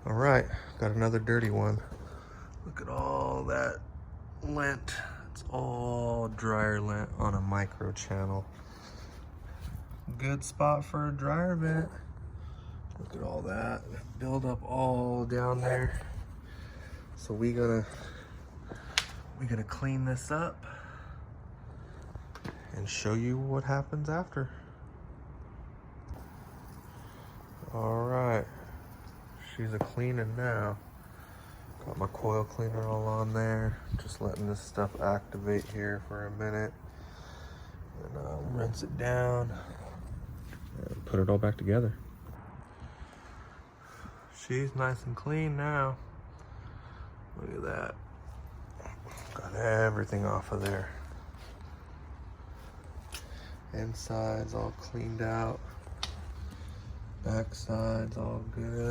All right, got another dirty one. Look at all that lint. It's all dryer lint on a micro channel. Good spot for a dryer vent. Look at all that build up all down there. So we're gonna clean this up and show you what happens after. All right, she's a cleaning now. Got my coil cleaner all on there. Just letting this stuff activate here for a minute. And rinse it down and put it all back together. She's nice and clean now. Look at that. Got everything off of there. Inside's all cleaned out. Backside's all good.